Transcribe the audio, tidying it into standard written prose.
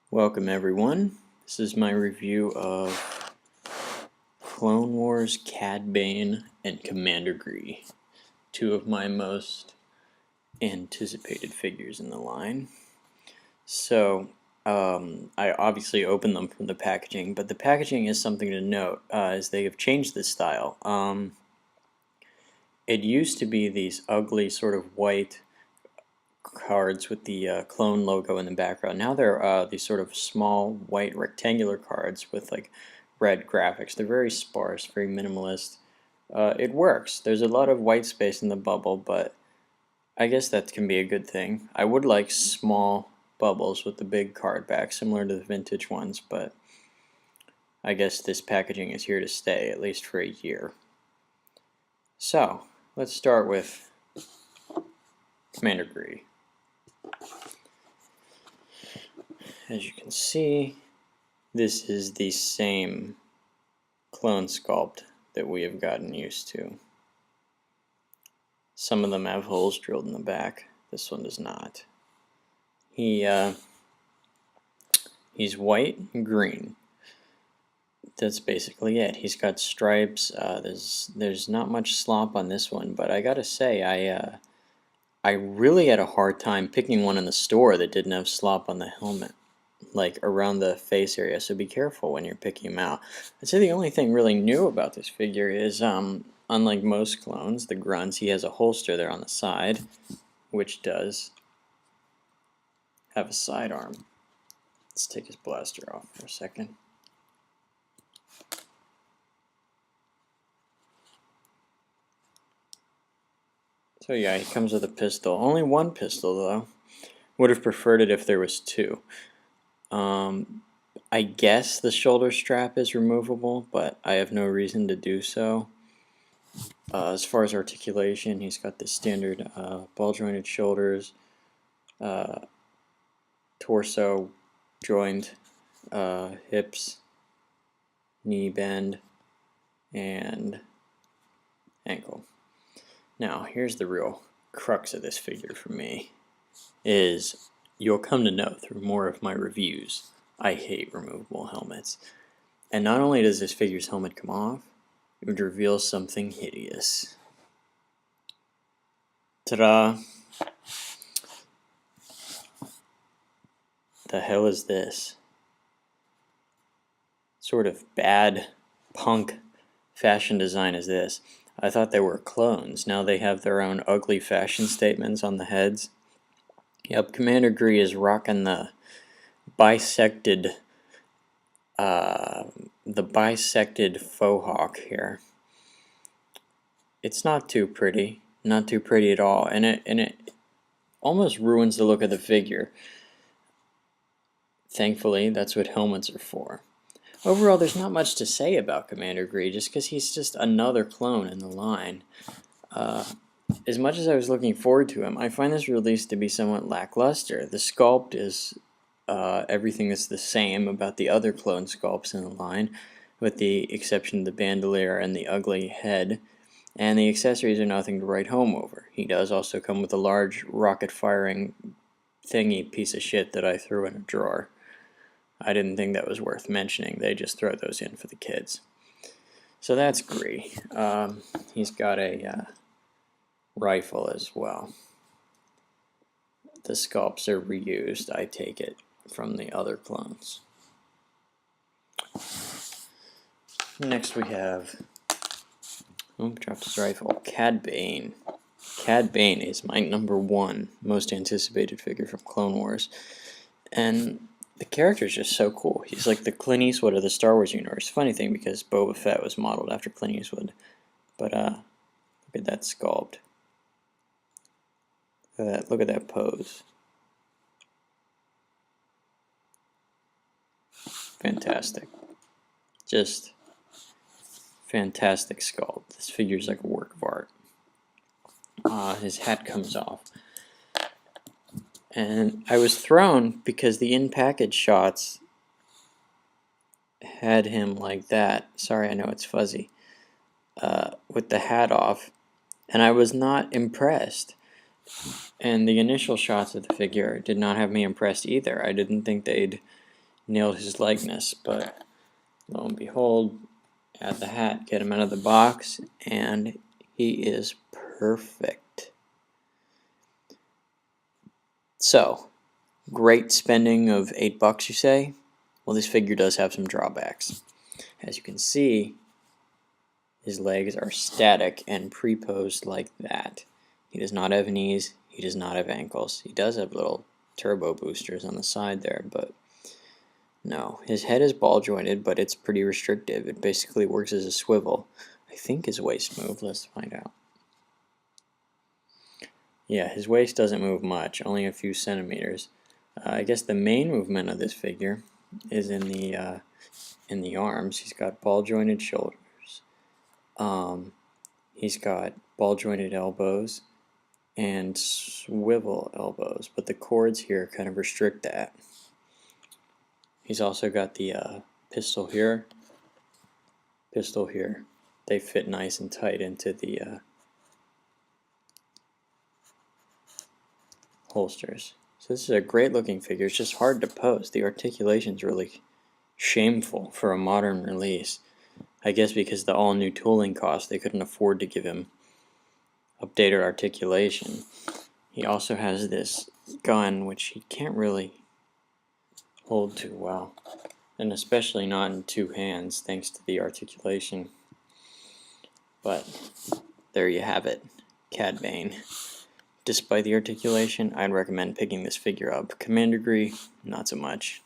Welcome everyone. This is my review of Clone Wars, Cad Bane, and Commander Gree. Two of my most anticipated figures in the line. So, I obviously opened them from the packaging, but the packaging is something to note as they have changed the style. It used to be these ugly sort of white cards with the clone logo in the background. Now they're these sort of small white rectangular cards with like red graphics. They're very sparse, very minimalist. It works. There's a lot of white space in the bubble, but I guess that can be a good thing. I would like small bubbles with the big card back, similar to the vintage ones, but I guess this packaging is here to stay, at least for a year. So, let's start with Commander Gree. As you can see, this is the same clone sculpt that we have gotten used to. Some of them have holes drilled in the back. This one does not. He's white and green. That's basically it. He's got stripes. There's not much slop on this one, but I gotta say, I really had a hard time picking one in the store that didn't have slop on the helmet, like around the face area, so be careful when you're picking him out. I'd say the only thing really new about this figure is, unlike most clones, the grunts, he has a holster there on the side, which does have a sidearm. Let's take his blaster off for a second. So yeah, he comes with a pistol. Only one pistol though. Would have preferred it if there was two. I guess the shoulder strap is removable, but I have no reason to do so. As far as articulation, he's got the standard ball-jointed shoulders, torso joint, hips, knee bend, and ankle. Now, here's the real crux of this figure for me, is you'll come to know through more of my reviews, I hate removable helmets. And not only does this figure's helmet come off, it would reveal something hideous. Ta-da! The hell is this? Sort of bad punk fashion design is this? I thought they were clones. Now they have their own ugly fashion statements on the heads. Yep, Commander Gree is rocking the bisected faux hawk here. It's not too pretty at all, and it almost ruins the look of the figure. Thankfully, that's what helmets are for. Overall, there's not much to say about Commander Gree, just because he's just another clone in the line. As much as I was looking forward to him, I find this release to be somewhat lackluster. The sculpt is everything that's the same about the other clone sculpts in the line, with the exception of the bandolier and the ugly head, and the accessories are nothing to write home over. He does also come with a large rocket-firing thingy piece of shit that I threw in a drawer. I didn't think that was worth mentioning. They just throw those in for the kids. So that's Gree. He's got a rifle as well. The sculpts are reused, I take it, from the other clones. Next we have, dropped his rifle, Cad Bane. Cad Bane is my #1 most anticipated figure from Clone Wars. And the character is just so cool. He's like the Clint Eastwood of the Star Wars universe. Funny thing, because Boba Fett was modeled after Clint Eastwood. But look at that sculpt. Look at that pose. Fantastic. Just fantastic sculpt. This figure's like a work of art. His hat comes off. And I was thrown because the in-package shots had him like that. Sorry, I know it's fuzzy. With the hat off. And I was not impressed. And the initial shots of the figure did not have me impressed either. I didn't think they'd nailed his likeness, but lo and behold, add the hat, get him out of the box, and he is perfect. So, great spending of $8, you say? Well, this figure does have some drawbacks. As you can see, his legs are static and pre-posed like that. He does not have knees, he does not have ankles. He does have little turbo boosters on the side there, but no. His head is ball jointed, but it's pretty restrictive. It basically works as a swivel. I think his waist moved. Let's find out. Yeah, his waist doesn't move much, only a few centimeters. I guess the main movement of this figure is in the arms. He's got ball jointed shoulders. He's got ball jointed elbows and swivel elbows, but the cords here kind of restrict that. He's also got the pistol here, pistol here. They fit nice and tight into the holsters. So this is a great looking figure. It's just hard to pose. The articulation's really shameful for a modern release. I guess because the all new tooling cost, they couldn't afford to give him updated articulation. He also has this gun, which he can't really hold too well, and especially not in two hands thanks to the articulation. But there you have it, Cad Bane. Despite the articulation, I'd recommend picking this figure up. Commander Gree, not so much.